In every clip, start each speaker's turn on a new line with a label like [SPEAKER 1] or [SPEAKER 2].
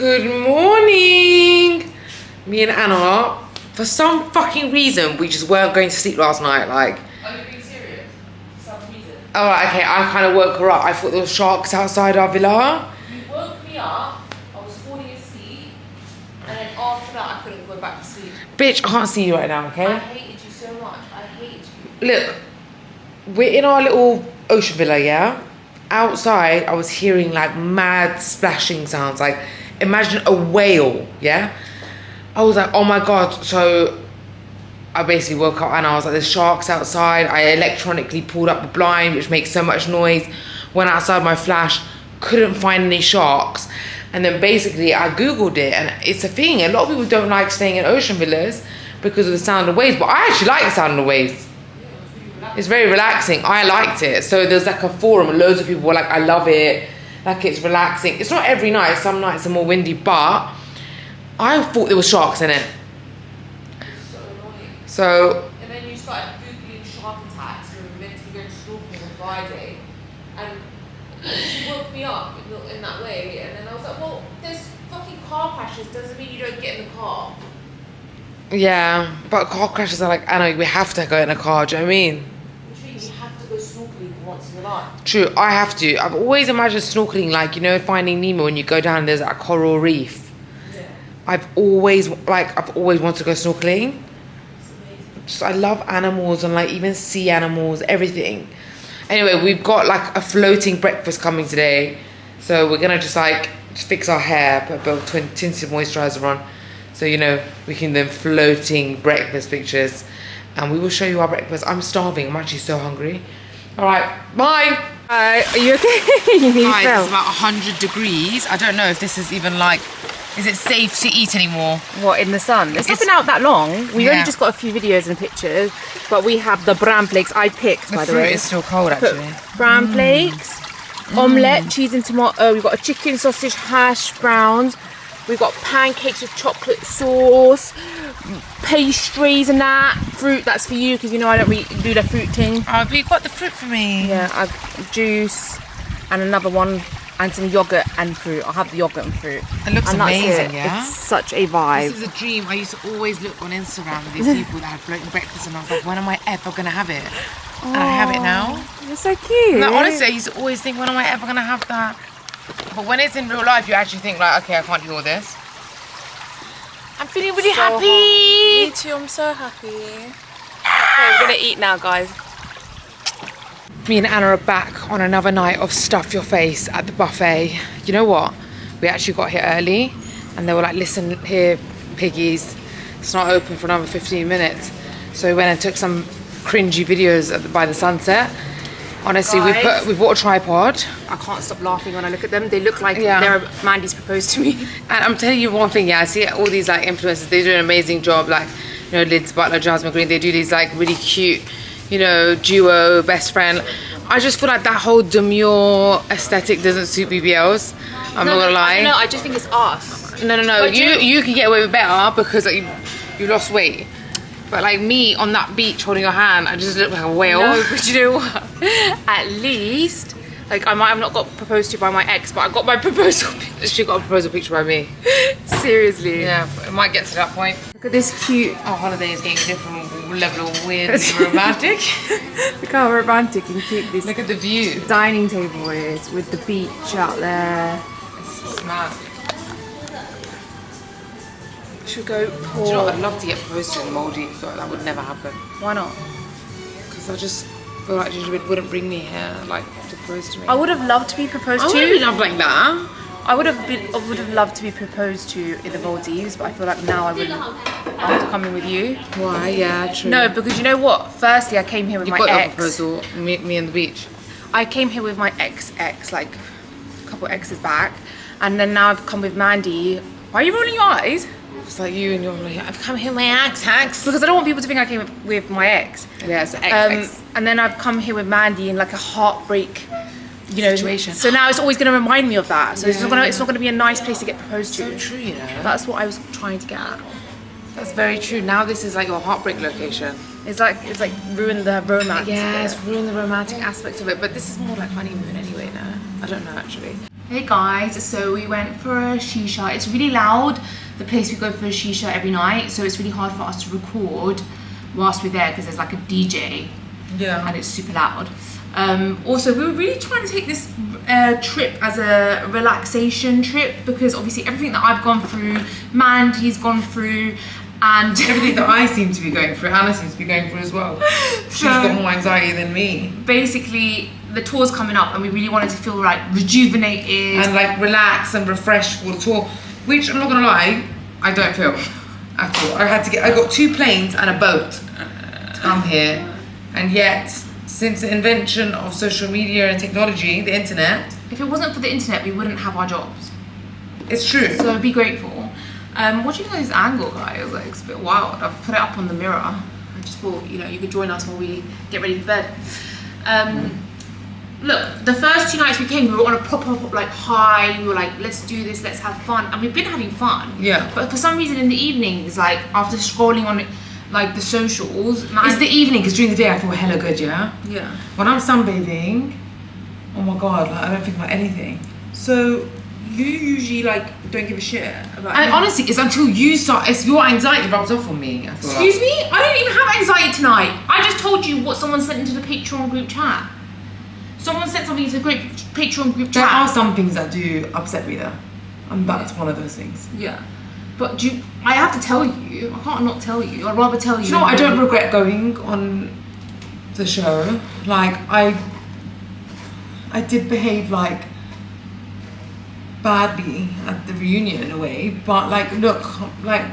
[SPEAKER 1] Good morning. Me and Anna, for some fucking reason, we just weren't going to sleep last night. Like,
[SPEAKER 2] are you being serious? For some reason.
[SPEAKER 1] Oh, right, okay. I kind of woke her up. I thought there were sharks outside our villa.
[SPEAKER 2] You woke me up. I was falling asleep, and then after that, I couldn't go back to sleep.
[SPEAKER 1] Bitch, I can't see you right now. Okay.
[SPEAKER 2] I hated you so much. I hated you.
[SPEAKER 1] Look, we're in our little ocean villa, yeah? Outside, I was hearing like mad splashing sounds. Like, imagine a whale, yeah? I was like, oh my God. So I basically woke up and I was like, there's sharks outside. I electronically pulled up the blind, which makes so much noise. Went outside my flash, couldn't find any sharks. And then basically I Googled it, and it's a thing. A lot of people don't like staying in ocean villas because of the sound of waves, but I actually like the sound of waves. It's very relaxing. I liked it. So there's like a forum and loads of people were like, I love it. Like, it's relaxing. It's not every night. Some nights are more windy, but I thought there were sharks in it.
[SPEAKER 2] So annoying.
[SPEAKER 1] So.
[SPEAKER 2] And then you started Googling shark attacks. You were meant to be going snorkeling on Friday. And you woke me up in that way. And then I was like, well, there's fucking car crashes. Doesn't mean you don't get in the car.
[SPEAKER 1] Yeah, but car crashes are like, I know, we have to go in a car, do you know what I mean?
[SPEAKER 2] You have to go snorkeling once in your life.
[SPEAKER 1] True, I have to. I've always imagined snorkeling like, you know, Finding Nemo, when you go down and there's that coral reef.
[SPEAKER 2] Yeah.
[SPEAKER 1] I've always wanted to go snorkeling. Just, I love animals and like even sea animals, everything. Anyway, we've got like a floating breakfast coming today. So we're gonna just fix our hair, put a tinted moisturizer on. So, you know, we can then floating breakfast pictures. And we will show you our breakfast. I'm starving. I'm actually so hungry. All right, bye.
[SPEAKER 3] Are you okay? You need
[SPEAKER 1] Guys,
[SPEAKER 3] help.
[SPEAKER 1] it's about 100 degrees. I don't know if this is even like, is it safe to eat anymore?
[SPEAKER 3] What, in the sun? It's not been out that long. We've
[SPEAKER 1] Yeah.
[SPEAKER 3] only just got a few videos and pictures. But we have the bran flakes I picked, by the
[SPEAKER 1] fruit
[SPEAKER 3] way.
[SPEAKER 1] is still cold, actually.
[SPEAKER 3] Bran flakes, omelette, cheese and tomato. We've got a chicken sausage hash browns. We've got pancakes with chocolate sauce, pastries and that. Fruit, that's for you, because you know I don't really do the fruit thing.
[SPEAKER 1] Oh, but you got the fruit for me.
[SPEAKER 3] Yeah, juice and another one and some yogurt and fruit. I'll have the yogurt and fruit.
[SPEAKER 1] It looks
[SPEAKER 3] and that's
[SPEAKER 1] amazing,
[SPEAKER 3] it.
[SPEAKER 1] yeah?
[SPEAKER 3] It's such a vibe.
[SPEAKER 1] This is a dream. I used to always look on Instagram with these people that had floating breakfast, and I was like, when am I ever going to have it? And I have it now.
[SPEAKER 3] You're so cute.
[SPEAKER 1] No, honestly, I used to always think, when am I ever going to have that? But when it's in real life, you actually think like, okay, I can't do all this. I'm feeling really happy.
[SPEAKER 3] Me too, I'm so happy. Okay, we're gonna eat now, guys.
[SPEAKER 1] Me and Anna are back on another night of stuff your face at the buffet. You know what? We actually got here early and they were like, listen here, piggies, it's not open for another 15 minutes. So we went and took some cringy videos by the sunset. Honestly,
[SPEAKER 3] Guys.
[SPEAKER 1] we bought a tripod.
[SPEAKER 3] I can't stop laughing when I look at them. They look like
[SPEAKER 1] Yeah.
[SPEAKER 3] they're Mandy's proposed to me.
[SPEAKER 1] And I'm telling you one thing, yeah, I see all these like influencers, they do an amazing job, like, you know, Lids Butler, Jasmine Green, they do these like really cute, you know, duo, best friend. I just feel like that whole demure aesthetic doesn't suit BBLs. I'm not gonna lie.
[SPEAKER 3] No, I just think it's us.
[SPEAKER 1] No.
[SPEAKER 3] But
[SPEAKER 1] You can get away with better because like, you lost weight. But like me on that beach holding your hand, I just look like a whale.
[SPEAKER 3] No, but you know what? At least, like, I might have not got proposed to by my ex, but I got my proposal picture.
[SPEAKER 1] She got a proposal picture by me.
[SPEAKER 3] Seriously.
[SPEAKER 1] Yeah, it might get to that point.
[SPEAKER 3] Look at this cute.
[SPEAKER 1] Our holiday is getting a different level of weird and romantic.
[SPEAKER 3] Look how romantic and cute this
[SPEAKER 1] Look at the view.
[SPEAKER 3] dining table is with the beach out there.
[SPEAKER 1] It's mad.
[SPEAKER 3] Should we go pour?
[SPEAKER 1] Do you know what? I'd love to get proposed to in the Maldives, but that would never happen.
[SPEAKER 3] Why not?
[SPEAKER 1] Because I just feel like Ginger wouldn't bring me here, like, to propose to me.
[SPEAKER 3] I would have loved to be proposed
[SPEAKER 1] I
[SPEAKER 3] to.
[SPEAKER 1] wouldn't love like that.
[SPEAKER 3] I would have loved to be proposed to in the Maldives, but I feel like now I wouldn't. After coming with you.
[SPEAKER 1] Why? Yeah, true.
[SPEAKER 3] No, because you know what? Firstly, I came here with
[SPEAKER 1] you
[SPEAKER 3] my
[SPEAKER 1] got your
[SPEAKER 3] ex.
[SPEAKER 1] proposal. Meet me on the beach.
[SPEAKER 3] I came here with my ex, like a couple exes back, and then now I've come with Mandy. Why are you rolling your eyes?
[SPEAKER 1] It's like you and you're like, I've come here with my ex.
[SPEAKER 3] Because I don't want people to think I came with my ex.
[SPEAKER 1] Yeah, it's ex.
[SPEAKER 3] And then I've come here with Mandy in like a heartbreak, you know,
[SPEAKER 1] Situation.
[SPEAKER 3] So now it's always going to remind me of that. So
[SPEAKER 1] Yeah.
[SPEAKER 3] it's not gonna be a nice place to get proposed to.
[SPEAKER 1] So true, you know.
[SPEAKER 3] That's what I was trying to get at.
[SPEAKER 1] That's very true. Now this is like your heartbreak location.
[SPEAKER 3] It's like ruined the romance.
[SPEAKER 1] Yeah, it's ruined the romantic aspect of it. But this is more like honeymoon anyway now. I don't know actually.
[SPEAKER 3] Hey guys, so we went for a shisha. It's really loud, the place we go for a shisha every night, so it's really hard for us to record whilst we're there because there's like a DJ.
[SPEAKER 1] Yeah.
[SPEAKER 3] And it's super loud. Also, we were really trying to take this trip as a relaxation trip because obviously everything that I've gone through, Mandy's gone through, and
[SPEAKER 1] everything that I seem to be going through, Anna seems to be going through as well. She's got more anxiety than me.
[SPEAKER 3] Basically, the tour's coming up and we really wanted to feel like rejuvenated.
[SPEAKER 1] And like relax and refreshed for the tour, which I'm not gonna lie, I don't feel at all. I got 2 planes and a boat to come here. And yet, since the invention of social media and technology, the internet.
[SPEAKER 3] If it wasn't for the internet, we wouldn't have our jobs.
[SPEAKER 1] It's true.
[SPEAKER 3] So be grateful. What do you think of this angle, guys? Like, it's a bit wild. I've put it up on the mirror. I just thought, you could join us while we get ready for bed. Look, the first 2 nights we came, we were on a proper like high. We were like, let's do this, let's have fun. And we've been having fun.
[SPEAKER 1] Yeah.
[SPEAKER 3] But for some reason in the evenings, like after scrolling on like the socials.
[SPEAKER 1] It's the evening, because during the day I feel hella good, yeah?
[SPEAKER 3] Yeah.
[SPEAKER 1] When I'm sunbathing, oh my God, like I don't think about anything.
[SPEAKER 2] So you usually like don't give a shit about
[SPEAKER 1] And honestly, it's until you start, it's your anxiety rubs off on me, I feel
[SPEAKER 3] Excuse me? I don't even have anxiety tonight. I just told you what someone sent into the Patreon group chat. Someone sent something into the Patreon group
[SPEAKER 1] There
[SPEAKER 3] chat.
[SPEAKER 1] are some things that do upset me though. And that's one of those things.
[SPEAKER 3] Yeah. But I have to tell you. I can't not tell you. I'd rather tell you.
[SPEAKER 1] Do you know what? I don't regret going on the show. Like, I did behave like badly at the reunion in a way, but like, look, like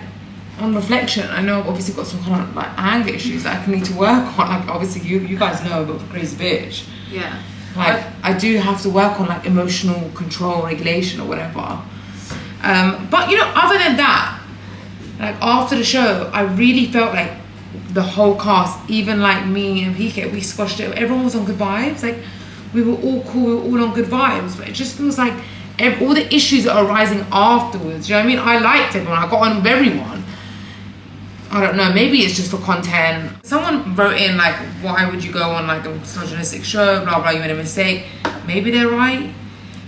[SPEAKER 1] on reflection, I know I've obviously got some kind of like anger issues that I need to work on. Like, obviously you guys know I'm a crazy bitch.
[SPEAKER 3] Yeah.
[SPEAKER 1] Like, I do have to work on like emotional control, regulation or whatever. But other than that, like after the show, I really felt like the whole cast, even like me and PK, we squashed it. Everyone was on good vibes. Like, we were all cool, we were all on good vibes. But it just feels like all the issues that are arising afterwards, you know what I mean? I liked everyone, I got on with everyone. I don't know, maybe it's just for content. Someone wrote in like, why would you go on like a misogynistic show, blah blah, you made a mistake. Maybe they're right.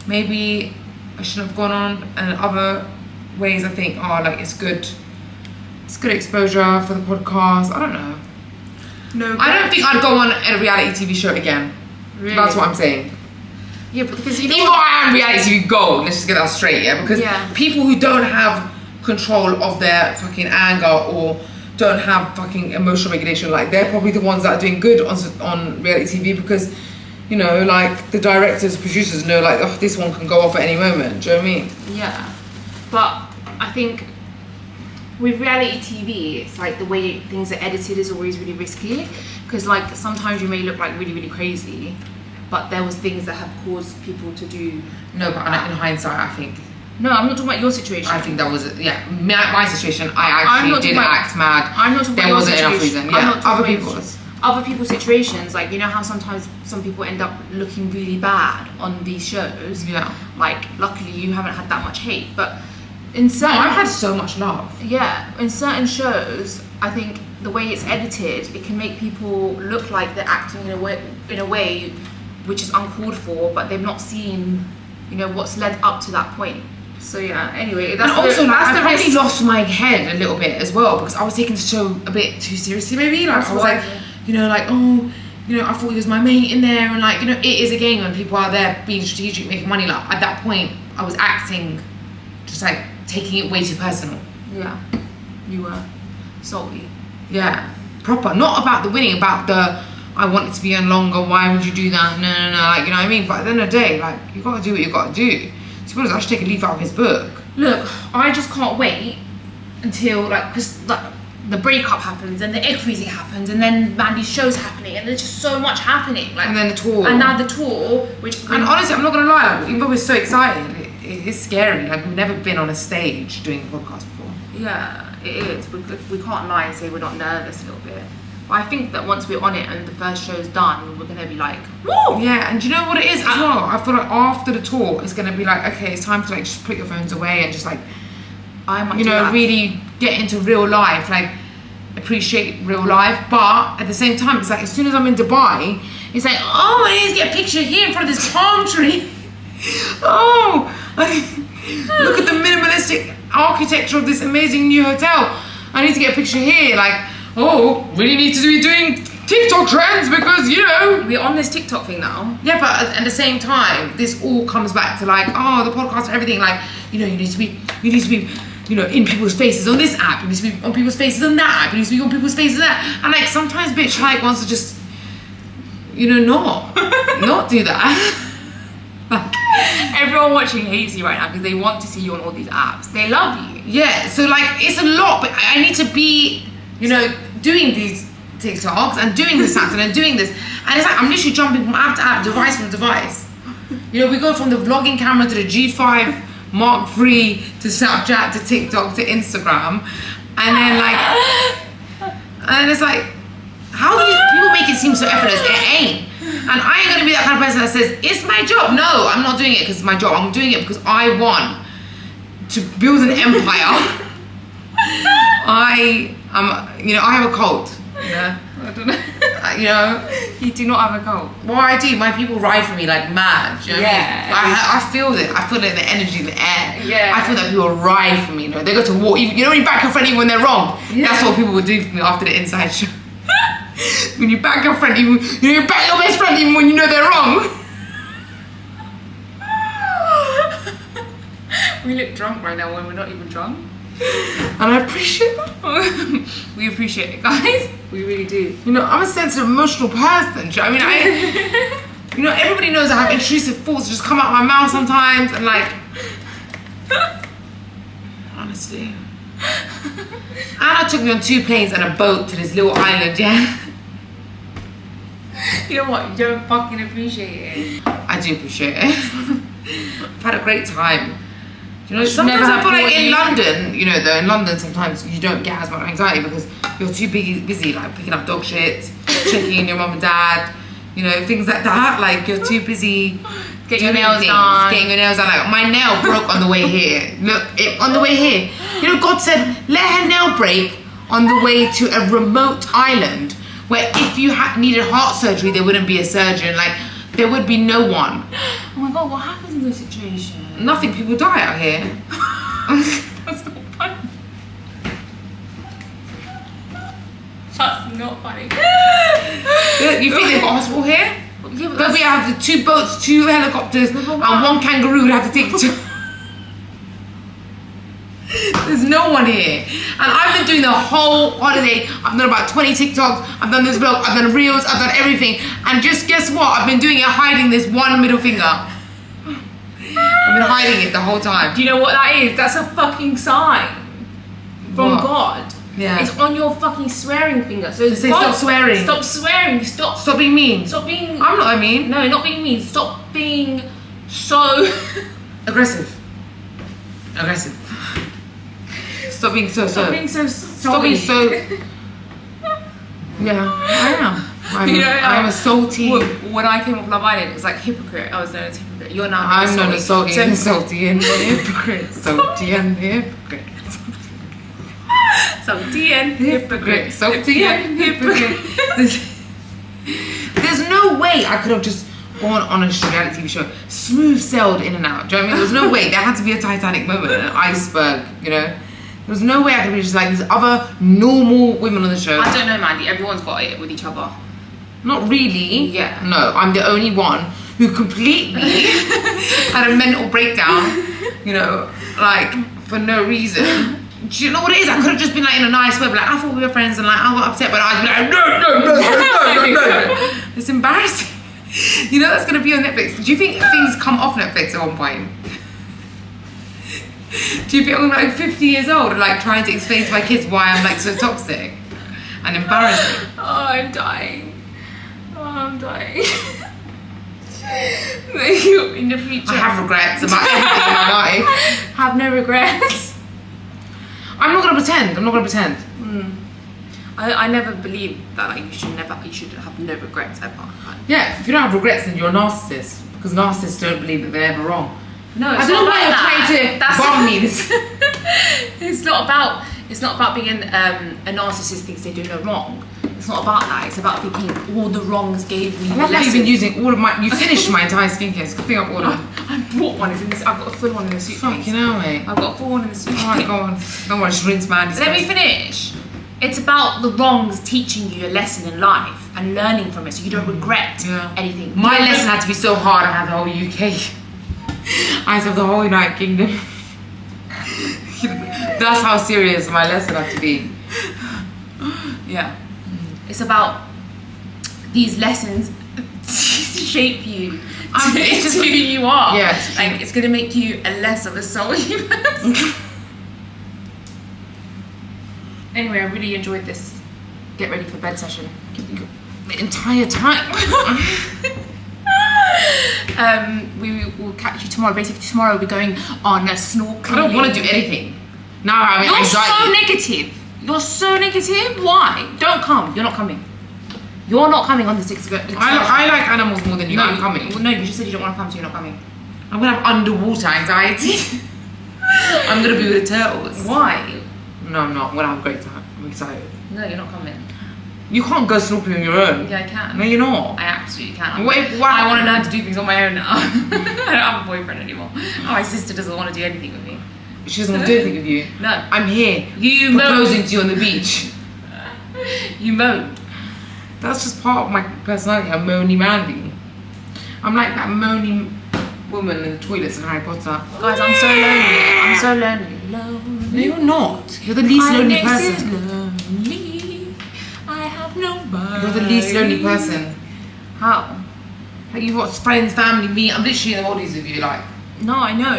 [SPEAKER 1] Maybe I shouldn't have gone on. And in other ways I think, like it's good exposure for the podcast. I don't know.
[SPEAKER 2] No,
[SPEAKER 1] I don't think I'd go on a reality TV show again.
[SPEAKER 3] Really?
[SPEAKER 1] That's what I'm saying.
[SPEAKER 3] Yeah, but because
[SPEAKER 1] Even though I am reality TV gold, let's just get that straight, yeah? Because people who don't have control of their fucking anger or don't have fucking emotional regulation, like they're probably the ones that are doing good on reality TV because, like the directors, producers know like, oh, this one can go off at any moment. Do you know what I mean?
[SPEAKER 3] Yeah. But I think with reality TV, it's like the way things are edited is always really risky because like sometimes you may look like really, really crazy, but there was things that have caused people to do.
[SPEAKER 1] No, but in hindsight, I think.
[SPEAKER 3] No, I'm not talking about your situation.
[SPEAKER 1] I think that was, my situation. I actually did act mad.
[SPEAKER 3] I'm not talking about your situation.
[SPEAKER 1] There wasn't enough reason. Yeah, other people's.
[SPEAKER 3] Other people's situations, like how sometimes some people end up looking really bad on these shows.
[SPEAKER 1] Yeah.
[SPEAKER 3] Like, luckily you haven't had that much hate, but in certain.
[SPEAKER 1] I've had so much love.
[SPEAKER 3] Yeah, in certain shows, I think the way it's edited, it can make people look like they're acting in a way which is uncalled for, but they've not seen, what's led up to that point. So yeah, anyway, that's
[SPEAKER 1] and also
[SPEAKER 3] that's
[SPEAKER 1] I probably lost my head a little bit as well because I was taking the show a bit too seriously maybe. Like I was like, I thought he was my mate in there and like, it is a game and people are there being strategic, making money. Like at that point, I was acting, just like taking it way too personal.
[SPEAKER 3] Yeah, you were salty.
[SPEAKER 1] Yeah, proper. Not about the winning, about the I wanted to be on longer. Why would you do that? No. Like, you know what I mean? But at the end of the day, like you got to do what you got to do. Suppose I should take a leaf out of his book.
[SPEAKER 3] Look, I just can't wait until because the breakup happens and the egg freezing happens and then Mandy's show's happening and there's just so much happening. Like,
[SPEAKER 1] and then the tour.
[SPEAKER 3] And now the tour, which.
[SPEAKER 1] And honestly, I'm not gonna lie. Like, even though we're so excited, it is scary. Like we've never been on a stage doing a podcast before.
[SPEAKER 3] Yeah, it is. We can't lie and say we're not nervous a little bit. But I think that once we're on it and the first show's done, we're gonna be like, woo!
[SPEAKER 1] Yeah, and do you know what it is as well? I feel like after the tour, it's gonna be like, okay, it's time to like just put your phones away and just like, really get into real life, like appreciate real life. But at the same time, it's like as soon as I'm in Dubai, it's like, oh, I need to get a picture here in front of this palm tree. Oh, look at the minimalistic architecture of this amazing new hotel. I need to get a picture here. Like, oh, really need to be doing TikTok trends because, you know.
[SPEAKER 3] We're on this TikTok thing now.
[SPEAKER 1] Yeah, but at the same time, this all comes back to like, oh, the podcast and everything. Like, you know, you need to be, you know, in people's faces on this app. You need to be on people's faces on that app. You need to be on people's faces on that. And like, sometimes bitch like wants to just, you know, not do that. Like,
[SPEAKER 3] everyone watching hates you right now because they want to see you on all these apps. They love you.
[SPEAKER 1] Yeah, so like, it's a lot, but I need to be, you know, doing these TikToks and doing this and doing this. And it's like, I'm literally jumping from app to app, device from device. You know, we go from the vlogging camera to the G5 Mark III to Snapchat to TikTok to Instagram. And then like, and it's like, how do people make it seem so effortless? It ain't. And I ain't gonna be that kind of person that says, it's my job. No, I'm not doing it because it's my job. I'm doing it because I want to build an empire. You know, I have a cult.
[SPEAKER 3] Yeah, I don't know.
[SPEAKER 1] You know,
[SPEAKER 3] You do not have a cult.
[SPEAKER 1] well, I do. My people ride for me like mad. Do you know what
[SPEAKER 3] Yeah.
[SPEAKER 1] I mean? I feel it. I feel it in the energy in the air.
[SPEAKER 3] Yeah.
[SPEAKER 1] I feel that people ride for me. You know, they go to war. You know when you back your friend even when they're wrong.
[SPEAKER 3] Yeah.
[SPEAKER 1] That's what people would do for me after the inside show. When you back your friend, even you back your best friend even when you know they're wrong.
[SPEAKER 3] We look drunk right now when we're not even drunk.
[SPEAKER 1] And I appreciate that.
[SPEAKER 3] We appreciate it, guys. We really do.
[SPEAKER 1] You know, I'm a sensitive, emotional person. Do you know what I mean? You know, everybody knows I have intrusive thoughts just come out my mouth sometimes, and like, honestly. Anna took me on 2 planes and a boat to this little island, yeah?
[SPEAKER 3] You know what? You don't fucking appreciate it.
[SPEAKER 1] I do appreciate it. I've had a great time. You know,
[SPEAKER 3] should
[SPEAKER 1] sometimes
[SPEAKER 3] never
[SPEAKER 1] I feel
[SPEAKER 3] have
[SPEAKER 1] like in
[SPEAKER 3] bought
[SPEAKER 1] London, you know, though, in London sometimes you don't get as much anxiety because you're too busy like picking up dog shit, checking in your mum and dad, you know, things like that. Like, you're too busy
[SPEAKER 3] Get your
[SPEAKER 1] doing
[SPEAKER 3] nails
[SPEAKER 1] things,
[SPEAKER 3] done.
[SPEAKER 1] getting your nails done. Like, my nail broke on the way here. Look, on the way here. You know, God said, let her nail break on the way to a remote island where if you needed heart surgery, there wouldn't be a surgeon. Like, there would be no one.
[SPEAKER 3] Oh my god, what happens in this situation?
[SPEAKER 1] Nothing, people die out here.
[SPEAKER 3] That's not funny. That's not funny.
[SPEAKER 1] You think they've got a hospital here?
[SPEAKER 3] Yeah, but
[SPEAKER 1] But we have the 2 boats, 2 helicopters, and 1 kangaroo would have to take 2. There's no one here. And I've been doing the whole holiday. I've done about 20 TikToks, I've done this vlog, I've done reels, I've done everything. And just guess what? I've been doing it hiding this 1 middle finger. I've been hiding it the whole time.
[SPEAKER 3] do you know what that is? That's a fucking sign from
[SPEAKER 1] What?
[SPEAKER 3] God.
[SPEAKER 1] Yeah.
[SPEAKER 3] It's on your fucking swearing finger. So
[SPEAKER 1] say
[SPEAKER 3] God,
[SPEAKER 1] stop swearing.
[SPEAKER 3] Stop swearing. Stop.
[SPEAKER 1] Stop being mean.
[SPEAKER 3] Stop being.
[SPEAKER 1] I'm not, I mean.
[SPEAKER 3] No, not being mean. Stop being so.
[SPEAKER 1] Aggressive. Stop being so.
[SPEAKER 3] Stop being so.
[SPEAKER 1] Stop being so. Yeah, I am. I am a salty.
[SPEAKER 3] When I came off Love Island, it was like hypocrite. I was known as hypocrite. You're now.
[SPEAKER 1] I'm known as salty
[SPEAKER 3] So-
[SPEAKER 1] and salty and hypocrite. Salty and hypocrite.
[SPEAKER 3] Salty and hypocrite.
[SPEAKER 1] Salty and hypocrite. There's no way I could have just gone on a reality TV show, smooth sailed in and out. Do you know what I mean? There's no way. There had to be a Titanic moment, an iceberg, you know? There was no way I could be just like these other normal women on the show.
[SPEAKER 3] I don't know, Mandy. Everyone's got it with each other.
[SPEAKER 1] Not really.
[SPEAKER 3] Yeah.
[SPEAKER 1] No, I'm the only one who completely had a mental breakdown, you know, like, for no reason. Do you know what it is? I could have just been like in a nice way, but like, I thought we were friends and like, I got upset, but I'd be like, no. It's embarrassing. You know that's gonna be on Netflix. Do you think things come off Netflix at one point? Do you think I'm like 50 years old and like trying to explain to my kids why I'm like so toxic and embarrassing?
[SPEAKER 3] Oh, I'm dying. In the future.
[SPEAKER 1] I have regrets about everything in my life.
[SPEAKER 3] Have no regrets.
[SPEAKER 1] I'm not gonna pretend.
[SPEAKER 3] I never believed that like you should have no regrets ever.
[SPEAKER 1] Yeah, if you don't have regrets, then you're a narcissist. Because narcissists don't believe that they're ever wrong.
[SPEAKER 3] No,
[SPEAKER 1] I
[SPEAKER 3] it's
[SPEAKER 1] don't know
[SPEAKER 3] not
[SPEAKER 1] why
[SPEAKER 3] about
[SPEAKER 1] you're trying to
[SPEAKER 3] that.
[SPEAKER 1] bomb me this.
[SPEAKER 3] It's not about being a narcissist thinks they do no wrong. It's not about that. It's about thinking all the wrongs gave me.
[SPEAKER 1] I'm not even using all of my. You finished my entire skincare. So pick up all of them.
[SPEAKER 3] I bought one. It's in this. I've got a full one in the suitcase.
[SPEAKER 1] Fucking hell, mate.
[SPEAKER 3] I've got a full one in the suitcase.
[SPEAKER 1] Alright, go on. Don't worry, just rinse Mandy's.
[SPEAKER 3] Let me finish. It's about the wrongs teaching you a lesson in life and learning from it, so you don't regret anything.
[SPEAKER 1] My lesson had to be so hard. I had the whole UK. I used to have the whole United Kingdom. That's how serious my lesson had to be.
[SPEAKER 3] Yeah. It's about these lessons shape you into who you are.
[SPEAKER 1] Yeah.
[SPEAKER 3] Like, it's gonna make you a less of a soul person. Anyway, I really enjoyed this get ready for bed session.
[SPEAKER 1] The entire time.
[SPEAKER 3] We will catch you tomorrow. Basically, tomorrow we're going on a snorkeling.
[SPEAKER 1] I don't want to do anything. Now I'm
[SPEAKER 3] You're
[SPEAKER 1] anxiety.
[SPEAKER 3] so negative. You're so negative. Why? Don't come. You're not coming. You're not coming on this excursion.
[SPEAKER 1] I like animals more than you. I'm coming.
[SPEAKER 3] Well, no, you just said you don't want to come, so you're not coming.
[SPEAKER 1] I'm gonna have underwater anxiety. I'm gonna be with the turtles.
[SPEAKER 3] Why?
[SPEAKER 1] No, I'm not. I'm gonna have a great time. I'm excited.
[SPEAKER 3] No, you're not coming.
[SPEAKER 1] You can't go snorkeling on your own.
[SPEAKER 3] Yeah, I can.
[SPEAKER 1] No, you're not.
[SPEAKER 3] I absolutely can.
[SPEAKER 1] Why?
[SPEAKER 3] I want to learn to do things on my own now. I don't have a boyfriend anymore. Oh, my sister doesn't want to do anything with me.
[SPEAKER 1] She doesn't want to do anything with you.
[SPEAKER 3] No.
[SPEAKER 1] I'm here.
[SPEAKER 3] You
[SPEAKER 1] proposing to you on the beach.
[SPEAKER 3] You moan.
[SPEAKER 1] That's just part of my personality. I'm moany Mandy. I'm like that moany woman in the toilets in Harry Potter.
[SPEAKER 3] Guys, I'm so lonely. I'm so lonely.
[SPEAKER 1] No, you're not. You're the least lonely person.
[SPEAKER 3] Lonely. I have nobody.
[SPEAKER 1] You're the least lonely person.
[SPEAKER 3] How?
[SPEAKER 1] Like you've got friends, family, me. I'm literally in the Maldives with you. Like,
[SPEAKER 3] No, I know.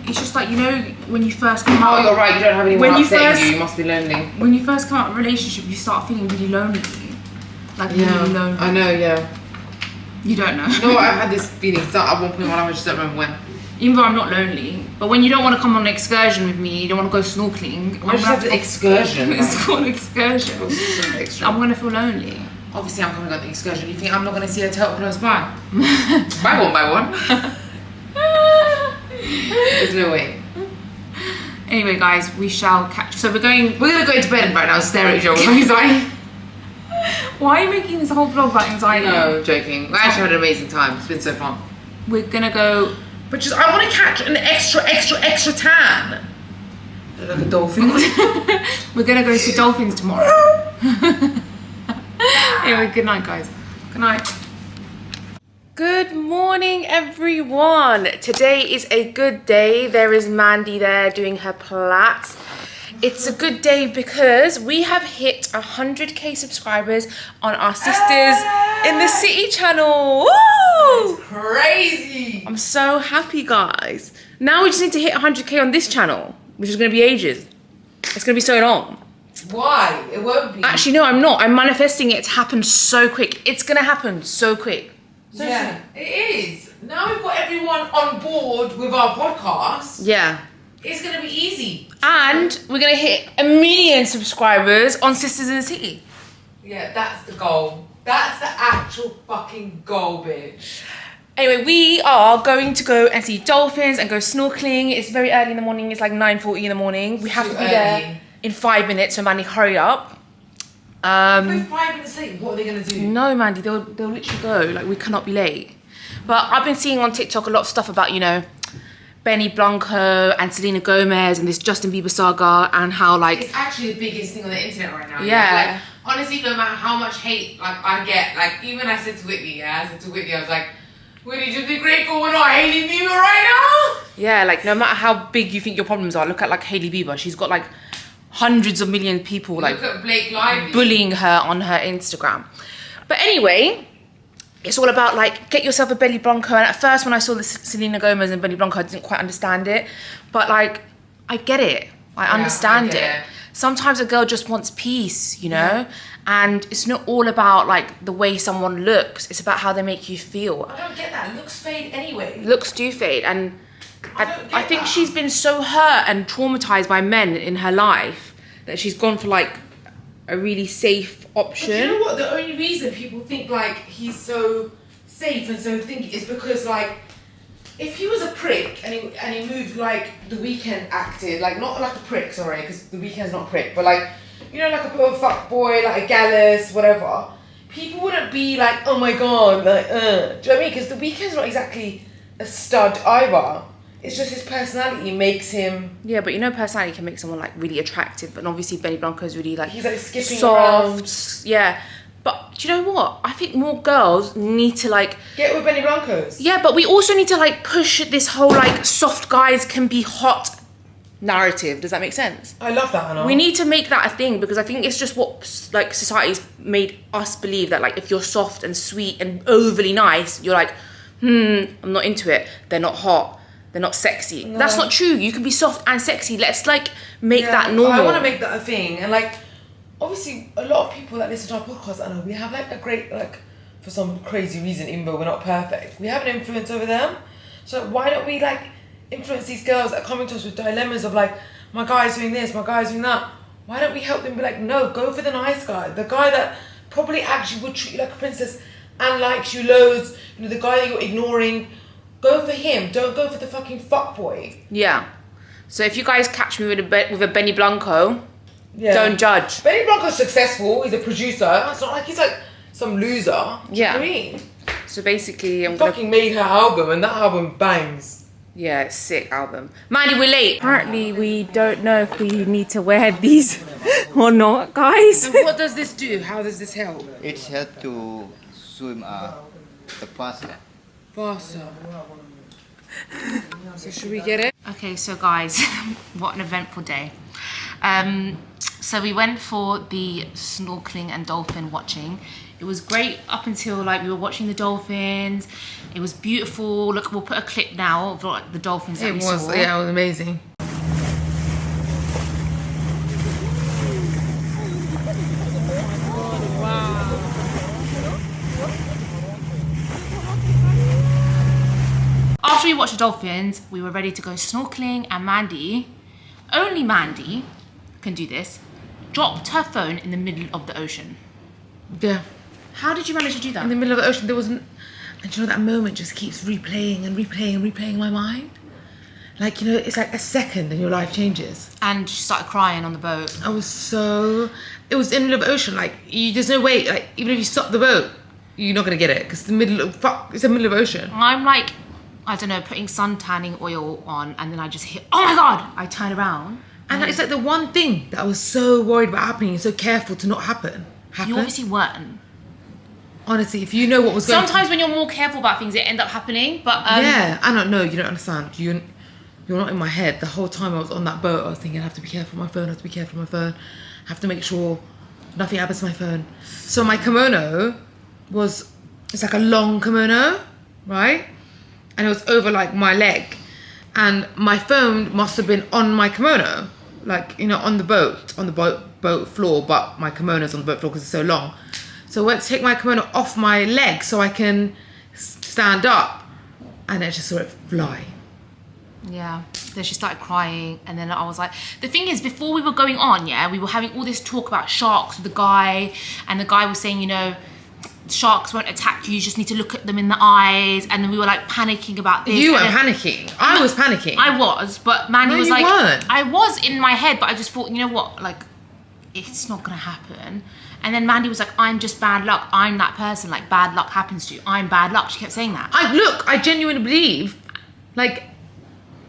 [SPEAKER 3] It's just like, you know, when you first come
[SPEAKER 1] oh,
[SPEAKER 3] out.
[SPEAKER 1] you're right. You don't have anyone
[SPEAKER 3] When you
[SPEAKER 1] upsetting
[SPEAKER 3] first-
[SPEAKER 1] you. You must be lonely.
[SPEAKER 3] When you first come out of a relationship, you start feeling really lonely. Like really lonely.
[SPEAKER 1] I know. Yeah.
[SPEAKER 3] You don't know.
[SPEAKER 1] You know what? I've had this feeling. So at one point in my life, I just don't remember when.
[SPEAKER 3] Even though I'm not lonely, but when you don't want to come on an excursion with me, you don't want to go snorkeling.
[SPEAKER 1] I just have an excursion.
[SPEAKER 3] It's called an excursion.
[SPEAKER 1] Extra.
[SPEAKER 3] I'm gonna feel lonely.
[SPEAKER 1] Obviously, I'm coming on the excursion. You think I'm not going to see a turtle close by? By one. There's no way.
[SPEAKER 3] Anyway, guys, we shall catch. So we're going
[SPEAKER 1] to go into bed right now and stare at each other with anxiety.
[SPEAKER 3] Why are you making this whole vlog about anxiety?
[SPEAKER 1] No, joking. We actually had an amazing time. It's been so fun.
[SPEAKER 3] We're gonna go.
[SPEAKER 1] But just, I want to catch an extra tan. Like a dolphin.
[SPEAKER 3] We're gonna go see dolphins tomorrow. Anyway, good night, guys.
[SPEAKER 1] Good night.
[SPEAKER 3] Good morning, everyone. Today is a good day. There is Mandy there doing her plaits. It's a good day because we have hit 100k subscribers on our Sisters in the City channel. Woo!
[SPEAKER 1] That's crazy.
[SPEAKER 3] I'm so happy, guys. Now we just need to hit 100k on this channel, which is going to be ages. It's going to be so long.
[SPEAKER 1] Why? It won't be.
[SPEAKER 3] Actually, no, I'm not. I'm manifesting it to happen so quick. It's going to happen so quick.
[SPEAKER 1] Yeah, it is. Now we've got everyone on board with our podcast.
[SPEAKER 3] Yeah.
[SPEAKER 1] It's going to be easy.
[SPEAKER 3] And we're going to hit 1 million subscribers on Sisters in the City.
[SPEAKER 1] Yeah, that's the goal. That's the actual fucking goal, bitch.
[SPEAKER 3] Anyway, we are going to go and see dolphins and go snorkeling. It's very early in the morning. It's like 9:40 in the morning. We have to be there in 5 minutes, so Mandy, hurry up.
[SPEAKER 1] If we're 5 minutes late, what are they going to do?
[SPEAKER 3] No, Mandy, they'll literally go. Like, we cannot be late. But I've been seeing on TikTok a lot of stuff about, you know, Benny Blanco and Selena Gomez and this Justin Bieber saga and how, like...
[SPEAKER 1] It's actually the biggest thing on the internet right now.
[SPEAKER 3] Yeah.
[SPEAKER 1] Like, honestly, no matter how much hate like I get, like, even I said to Whitney, I was like, Whitney, just be grateful we're not Hailey Bieber right now.
[SPEAKER 3] Yeah, like, no matter how big you think your problems are, look at, like, Hailey Bieber. She's got, like, hundreds of million people, like,
[SPEAKER 1] look at Blake Lively
[SPEAKER 3] bullying her on her Instagram. But anyway... It's all about, like, get yourself a Benny Blanco. And at first, when I saw the Selena Gomez and Benny Blanco, I didn't quite understand it. But, like, I get it. I understand it. Sometimes a girl just wants peace, you know? Yeah. And it's not all about, like, the way someone looks. It's about how they make you feel.
[SPEAKER 1] I don't get that. Looks fade anyway.
[SPEAKER 3] Looks do fade. And I think she's been so hurt and traumatized by men in her life that she's gone for, like, a really safe option.
[SPEAKER 1] But you know what? The only reason people think like he's so safe and so thinky is because like if he was a prick and he moved like The Weeknd acted, like not like a prick, sorry, because The Weeknd's not a prick, but like, you know, like a bit of a fuck boy, like a gallus, whatever, people wouldn't be like, oh my god, like, do you know what I mean? Because The Weeknd's not exactly a stud either. It's just his personality makes him.
[SPEAKER 3] Yeah, but you know, personality can make someone like really attractive, and obviously Benny Blanco's really like
[SPEAKER 1] He's like skipping
[SPEAKER 3] soft.
[SPEAKER 1] around.
[SPEAKER 3] Yeah, but do you know what? I think more girls need to like
[SPEAKER 1] Get with Benny Blanco's.
[SPEAKER 3] Yeah, but we also need to like push this whole like soft guys can be hot narrative. Does that make sense?
[SPEAKER 1] I love that, Anna.
[SPEAKER 3] We need to make that a thing because I think it's just what like society's made us believe that like if you're soft and sweet and overly nice, you're like, I'm not into it. They're not hot. They're not sexy.
[SPEAKER 1] No.
[SPEAKER 3] That's not true. You can be soft and sexy. Let's like make that normal.
[SPEAKER 1] I want to make that a thing, and like, obviously, a lot of people that listen to our podcast, I know we have like a great like, for some crazy reason, even though we're not perfect, we have an influence over them. So why don't we like influence these girls that are coming to us with dilemmas of like, my guy's doing this, my guy's doing that. Why don't we help them be like, no, go for the nice guy, the guy that probably actually would treat you like a princess and likes you loads. You know, the guy that you're ignoring. Go for him. Don't go for the fucking fuckboy.
[SPEAKER 3] Yeah. So if you guys catch me with a Benny Blanco, don't judge.
[SPEAKER 1] Benny Blanco's successful. He's a producer. It's not like he's like some loser. Do you know what I mean?
[SPEAKER 3] So basically,
[SPEAKER 1] He fucking made her album, and that album bangs.
[SPEAKER 3] Yeah, it's a sick album. Mandy, we're late. Apparently, we don't know if we need to wear these or not, guys.
[SPEAKER 1] So what does this do? How does this help?
[SPEAKER 4] It helps to swim the faster.
[SPEAKER 1] Faster. So should we get it?
[SPEAKER 3] Okay, so guys, what an eventful day. So we went for the snorkeling and dolphin watching. It was great up until like we were watching the dolphins. It was beautiful. Look, we'll put a clip now of like, the dolphins that we saw.
[SPEAKER 1] Yeah, it was amazing.
[SPEAKER 3] After we watched the dolphins, we were ready to go snorkeling, and Mandy, only Mandy can do this, dropped her phone in the middle of the ocean.
[SPEAKER 1] Yeah.
[SPEAKER 3] How did you manage to do that?
[SPEAKER 1] In the middle of the ocean, there wasn't. And you know, that moment just keeps replaying and replaying and replaying in my mind. Like, you know, it's like a second and your life changes.
[SPEAKER 3] And she started crying on the boat.
[SPEAKER 1] I was so. It was in the middle of the ocean. Like, there's no way. Like, even if you stop the boat, you're not gonna get it because it's the middle of it's the middle of the ocean.
[SPEAKER 3] I'm like, I don't know, putting sun tanning oil on, and then I just hit. Oh my god! I turn around,
[SPEAKER 1] and it's like the one thing that I was so worried about happening, so careful to not happen.
[SPEAKER 3] You obviously weren't.
[SPEAKER 1] Honestly, if you know what was going.
[SPEAKER 3] Sometimes when you're more careful about things, it end up happening. But
[SPEAKER 1] yeah, I don't know. You don't understand. You're not in my head. The whole time I was on that boat, I was thinking, I have to be careful with my phone. I have to be careful with my phone. I have to make sure nothing happens to my phone. So my kimono it's like a long kimono, right? And it was over like my leg, and my phone must have been on my kimono, like, you know, on the boat floor, but my kimono's on the boat floor because it's so long. So I went to take my kimono off my leg so I can stand up, and I just saw it fly.
[SPEAKER 3] Yeah. Then she started crying, and then I was like, the thing is, before we were going on, we were having all this talk about sharks with the guy, and the guy was saying, you know, sharks won't attack you just need to look at them in the eyes, and then we were like panicking about this.
[SPEAKER 1] You weren't panicking. I was panicking.
[SPEAKER 3] I was, but Mandy was
[SPEAKER 1] you
[SPEAKER 3] like,
[SPEAKER 1] weren't.
[SPEAKER 3] I was in my head, but I just thought, you know what, like, it's not gonna happen. And then Mandy was like, I'm just bad luck. I'm that person, like, bad luck happens to you. I'm bad luck. She kept saying that.
[SPEAKER 1] I genuinely believe, like,